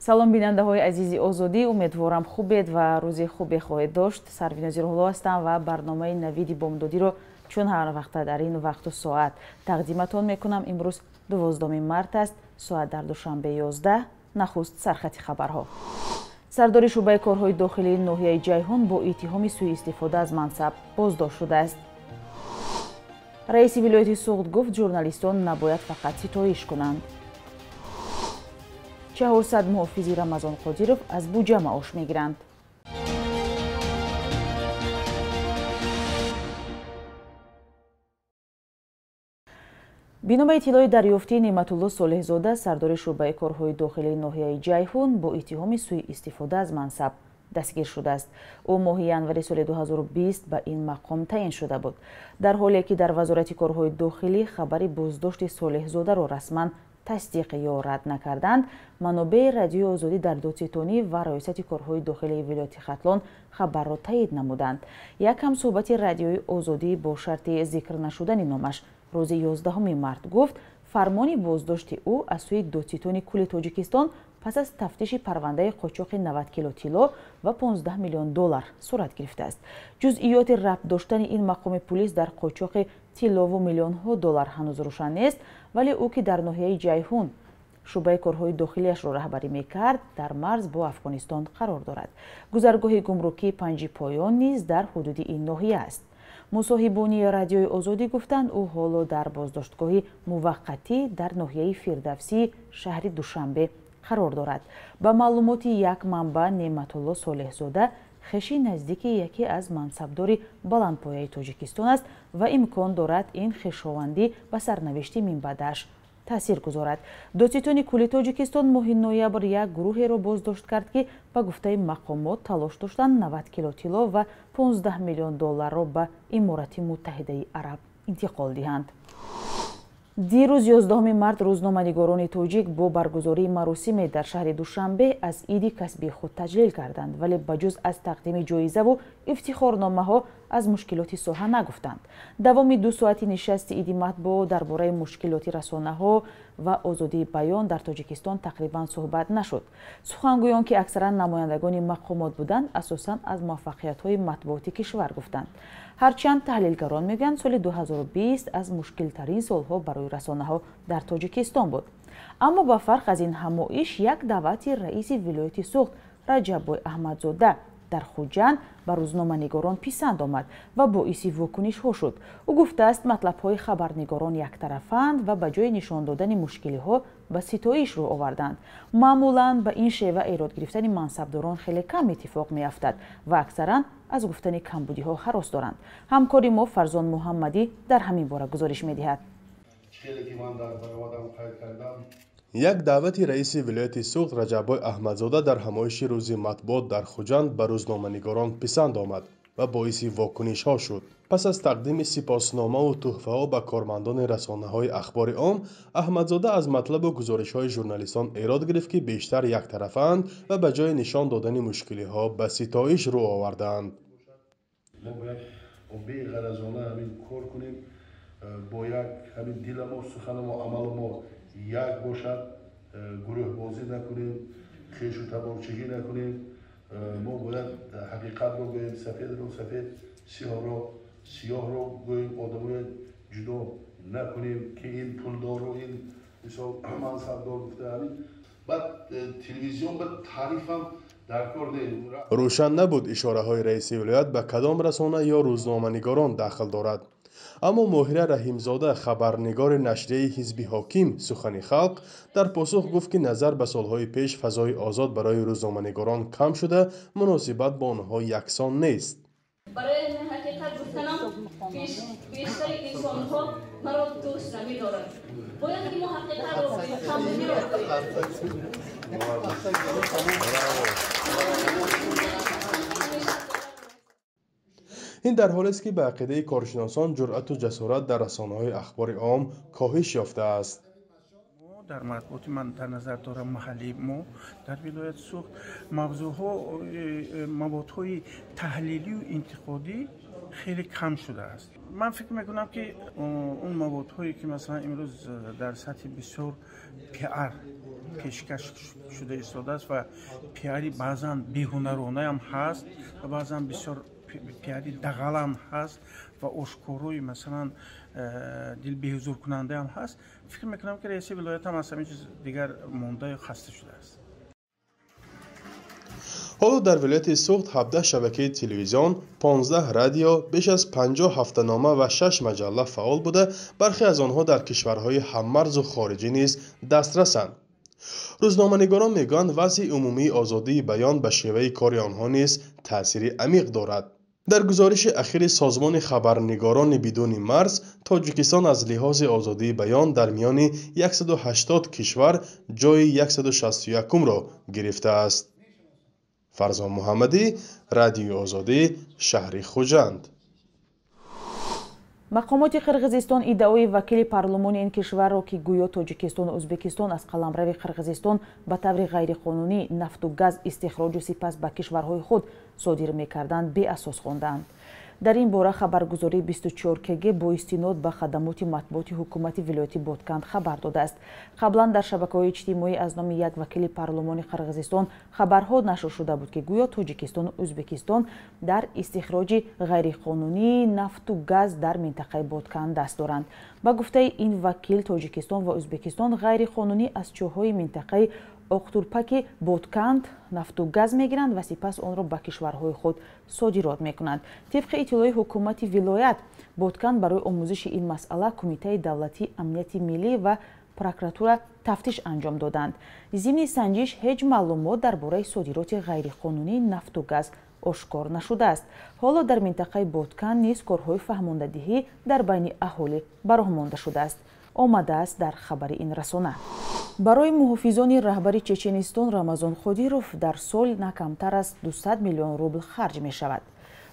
салом бинандаҳои азизи озодӣ, умедворам хубед ва рӯзи хубе хоҳед дошт. Сарвинозир ҳуло ҳастам ва барномаи навиди бомдодиро чун ҳар вақта дар ин вақту соат тақдиматон мекунам. Имрӯз 12 март аст, соат дар душанбе 11. нахуст сархати хабарҳо. Сардори шӯъбаи корҳои дохилии ноҳияи Ҷайҳун бо иттиҳоми суистифода аз мансаб боздошт шудааст. Раиси вилояти Суғд гуфт, журналистон набояд фақат ситоиш кунанд. Чаҳорсад муҳофизи Рамзан Қодиров аз буҷа маош мегиранд. бино ба иттилои дарёфти Неъматулло Солеҳзода, сардори шӯъбаи корҳои дохилии ноҳияи Ҷайҳун бо иттиҳоми суистифода аз мансаб дастгир шудааст. ӯ моҳи январи соли 2020 ба ин мақом таъин шуда буд. дар ҳоле ки дар вазорати корҳои дохилӣ хабари боздошти Солеҳзодаро расман тасдиқ ё рад накарданд, манобеи радиои озодӣ дар додситонӣ ва раёсати корҳои дохилии вилояти Хатлон хабарро таъид намуданд. Як ҳамсӯҳбати радиои озодӣ бо шарти зикр нашудани номаш рӯзи 11 март гуфт, фармони боздошти ӯ аз сӯи додситони кулли Тоҷикистон пас аз тафтиши парвандаи қочоқи 90 кило тилло ва 15 миллион доллар сурат гирифтааст. ҷузъиёти рабт доштани ин мақоми пулис дар қочоқи тиллову миллионҳо доллар ҳанӯз рӯшан нест, вале ӯ ки дар ноҳияи Ҷайҳун шӯъбаи корҳои дохилиашро раҳбарӣ мекард, дар марз бо Афғонистон қарор дорад. гузаргоҳи гумрукии Панҷи поён низ дар ҳудуди ин ноҳия аст. мусоҳибони радиои озодӣ гуфтанд, ӯ ҳоло дар боздоштгоҳи муваққатӣ дар ноҳияи Фирдавсии шаҳри Душанбе қарор дорад. ба маълумоти як манбаъ, Неъматулло Солеҳзода хеши наздики яке аз мансабдори баландпояи Тоҷикистон аст ва имкон дорад ин хешовандӣ ба сарнавишти минбаъдааш таъсир гузорад. додситони кулли Тоҷикистон моҳи ноябр як гурӯҳеро боздошт кард, ки ба гуфтаи мақомот талош доштанд 90 кило тилло ва 15 миллион долларро ба Иморати Муттаҳидаи Араб интиқол диҳанд. дирӯз 11 март рӯзноманигорони тоҷик бо баргузории маросиме дар шаҳри Душанбе аз иди касби худ таҷлил карданд, вале ба ҷуз аз тақдими ҷоизаву ифтихорномаҳо аз мушкилоти соҳа нагуфтанд. давоми 2 соати нишасти иди матбуо дар бораи мушкилоти расонаҳо ва озодии баён дар Тоҷикистон тақрибан суҳбат нашуд. сухангӯён, ки аксаран намояндагони мақомот буданд, асосан аз муваффақиятҳои матбуоти кишвар гуфтанд. ҳарчанд таҳлилгарон мегӯянд, соли 2020 аз мушкилтарин солҳо барои расонаҳо дар Тоҷикистон буд. аммо ба фарқ аз ин ҳамоиш, як даъвати раиси вилояти Суғд Раҷаббой Аҳмадзода дар Хуҷанд ба рӯзноманигорон писанд омад ва боиси вокунишҳо шуд. ӯ гуфтааст, матлабҳои хабарнигорон яктарафанд ва ба ҷои нишон додани мушкилиҳо ба ситоиш рӯ оварданд. маъмулан ба ин шева эрод гирифтани мансабдорон хеле кам иттифоқ меафтад ва аксаран аз гуфтани камбудиҳо ҳарос доранд. ҳамкори мо Фарзон Муҳаммадӣ дар ҳамин бора гузориш медиҳад. як даъвати раиси вилояти Суғд Раҷаббой Аҳмадзода дар ҳамоиши рӯзи матбуот дар Хуҷанд ба рӯзноманигорон писанд омад ва боиси вокунишҳо шуд. пас аз тақдими сипосномаву тӯҳфаҳо ба кормандони расонаҳои ахбори ом, Аҳмадзода аз матлабу гузоришҳои журналистон эрод гирифт, ки бештар яктарафаанд ва ба ҷои нишон додани мушкилиҳо ба ситоиш рӯ оварданд. мо бояд беғаразона ҳамин кор кунем, бояд ҳамин диламо, суханамо, амаламо як бошад, гурӯҳбозӣ накунем, хешу таборчигӣ накунем. мо бояд ҳақиқатро гӯем, сафедро сафед, сиёҳро сиёҳро гӯем, одамояд ҷудо накунем, ки ин пулдору ин мисол мансабдор гуфта ҳамин баъд телевизион ба таърифам дар кор не. рӯшан набуд ишораҳои раиси вилоят ба кадом расона ё рӯзноманигорон дахл дорад. аммо Моҳира Раҳимзода, хабарнигори нашрияи ҳизби ҳоким Сухани халқ, дар посух гуфт, ки назар ба солҳои пеш фазои озод барои рӯзноманигорон кам шуда, муносибат бо онҳо яксон нест. барои ҳақиқат гуфтанам, бештари инсонҳо маро дӯст намедоранд. бояд ки мо ҳақиқатро камбудиро ин дар ҳоле аст, ки ба ақидаи коршиносон ҷуръату ҷасорат дар расонаҳои ахбори ом коҳиш ёфтааст. дар матбуоти ман дар назар дорам маҳаллии мо дар вилояти Суғд мавзӯъҳо маводҳои таҳлилию интиқодӣ хеле кам шудааст. ман фикр мекунам, ки он маводҳое ки масалан имрӯз дар сатҳи бисёр пиар пешкаш шуда истодааст ва пиари баъзан беҳунаронае ҳам ҳаст ва баъзан бисёр пиари дағал ҳам ҳаст ва ошкорои масалан дилбеҳузуркунанда ҳам ҳаст. фикр мекунам ки раиси вилоят ҳам аз ҳамин чиз дигар монда ё хаста шудааст. ҳоло дар вилояти суғд 17 шабакаи телевизион, 15 радио, беш аз 50 ҳафтанома ва 6 маҷалла фаъол буда, бархе аз онҳо дар кишварҳои ҳаммарзу хориҷӣ низ дастрасанд. рӯзноманигорон мегӯянд вазъи умумии озодии баён ба шеваи кори онҳо низ таъсири амиқ дорад. дар гузориши ахири созмони хабарнигорони бидуни марз, тоҷикистон аз лиҳози озодии баён дар миёни 180 кишвар ҷойи 161-ро гирифтааст. фарзон муҳаммадӣ, радиои озодӣ, шаҳри хуҷанд. мақомоти қирғизистон иддаои вакили парлумони ин кишварро ки гӯё тоҷикистону ӯзбекистон аз қаламрави қирғизистон ба таври ғайриқонунӣ нафту газ истихроҷу сипас ба кишварҳои худ содир мекарданд беасос хондаанд. дар ин бора хабаргузори 24 кг бо истинод ба хадамоти матбуоти ҳукумати вилояти Ботканд хабар додааст. қаблан дар шабакаҳои иҷтимоӣ аз номи як вакили парлумони қирғизистон хабарҳо нашр шуда буд ки гӯё тоҷикистону ӯзбекистон дар истихроҷи ғайриқонунии нафту газ дар минтақаи Ботканд даст доранд. ба гуфтаи ин вакил, тоҷикистон ва ӯзбекистон ғайриқонунӣ аз чоҳҳои минтақаи оқтурпаки Ботканд нафту газ мегиранд ва сипас онро ба кишварҳои худ содирот мекунанд. тибқи иттилои ҳукумати вилоят, Ботканд барои омӯзиши ин масъала Кумитаи давлатии амнияти миллӣ ва прокуратура тафтиш анҷом доданд. зимни санҷиш ҳеҷ маълумот дар бораи содироти ғайриқонунии нафту газ ошкор нашудааст. ҳоло дар минтақаи Ботканд низ корҳои фаҳмондадиҳӣ дар байни аҳолӣ бароҳ монда шудааст. омадааст дар хабари ин расона. барои муҳофизони раҳбари Чеченистон Рамзан Қодиров дар сол на камтар аз 200 миллион рубл харҷ мешавад.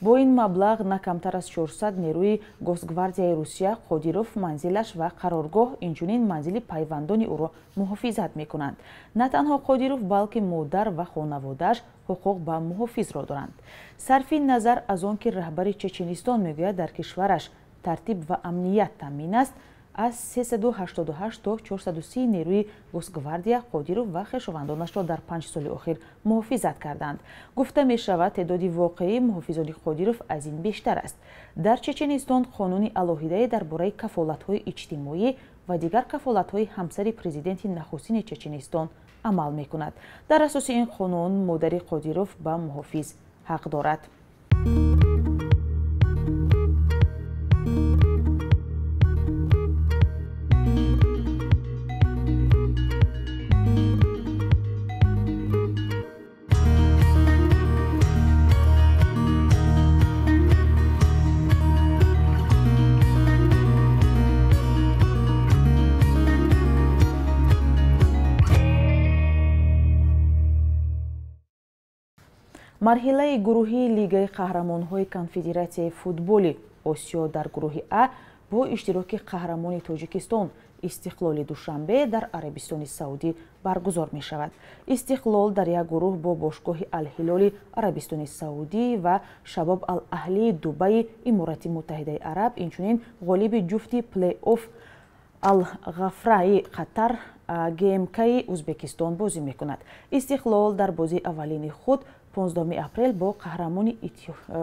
бо ин маблағ на камтар аз 400 нерӯи Госгвардияи Русия Қодиров манзилаш ва қароргоҳ, инчунин манзили пайвандони ӯро муҳофизат мекунанд. на танҳо Қодиров, балки модар ва хонаводааш ҳуқуқ ба муҳофизро доранд. сарфи назар аз он ки раҳбари Чеченистон мегӯяд дар кишвараш тартиб ва амният таъмин аст, аз 388 то 430 нерӯи Госгвардия Қодиров ва хешовандонашро дар 5 соли охир муҳофизат карданд. гуфта мешавад теъдоди воқеии муҳофизони Қодиров аз ин бештар аст. дар Чеченистон қонуни алоҳидае дар бораи кафолатҳои иҷтимоӣ ва дигар кафолатҳои ҳамсари президенти нахустини Чеченистон амал мекунад. дар асоси ин қонун модари Қодиров ба муҳофиз ҳақ дорад. марҳилаи гурӯҳии Лигаи қаҳрамонҳои Конфедератсияи футболи Осиё дар гурӯҳи А бо иштироки қаҳрамони Тоҷикистон Истиқлоли душанбе дар Арабистони Саудӣ баргузор мешавад. Истиқлол дар як гурӯҳ бо бошгоҳи Ал-Ҳилоли Арабистони Саудӣ ва Шабоб Ал-Аҳлии Дубайи Иморати Муттаҳидаи Араб, инчунин ғолиби ҷуфти плей-офф Ал-Ғафраи Қатар ГМКи Ӯзбекистон бозӣ мекунад. Истиқлол дар бозии аввалини худ 15 апрел бо қаҳрамони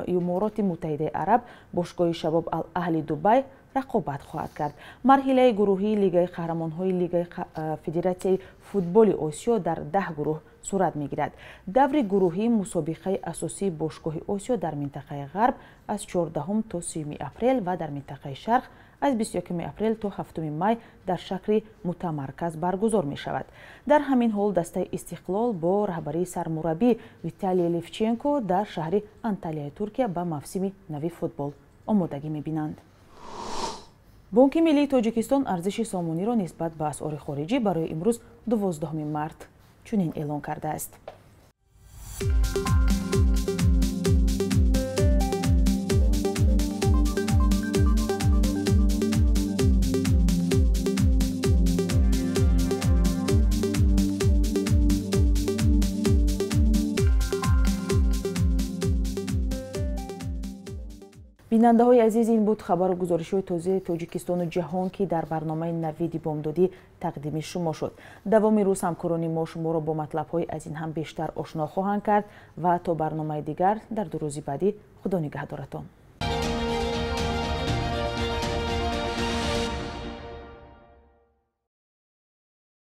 Имороти Муттаҳидаи Араб бошгоҳи Шабоб Ал-Аҳли Дубай рақобат хоҳад кард. марҳилаи гурӯҳии Лигаи қаҳрамонҳои Лигаи Федератсияи футболи Осиё дар 10 гурӯҳ сурат мегирад. даври гурӯҳии мусобиқаи асосии бошгоҳи Осиё дар минтақаи Ғарб аз 14 то 30 апрел ва дар минтақаи Шарқ аз 21 апрел то 7 май дар шакли мутамарказ баргузор мешавад. дар ҳамин ҳол дастаи Истиқлол бо раҳбарии сармураббӣ Виталий Левченко дар шаҳри Анталияи Туркия ба мавсими нави футбол омодагӣ мебинанд. Бонки миллии Тоҷикистон арзиши сомониро нисбат ба асъори хориҷӣ барои имрӯз 12 март чунин эълон кардааст. бинандаҳои азиз, ин буд хабару гузоришҳои тозаи тоҷикистону ҷаҳон, ки дар барномаи навиди бомдодӣ тақдими шумо шуд. давоми рӯз ҳамкорони мо шуморо бо матлабҳои аз ин ҳам бештар ошно хоҳанд кард ва то барномаи дигар дар 2 рӯзи баъдӣ худо нигаҳдоратон.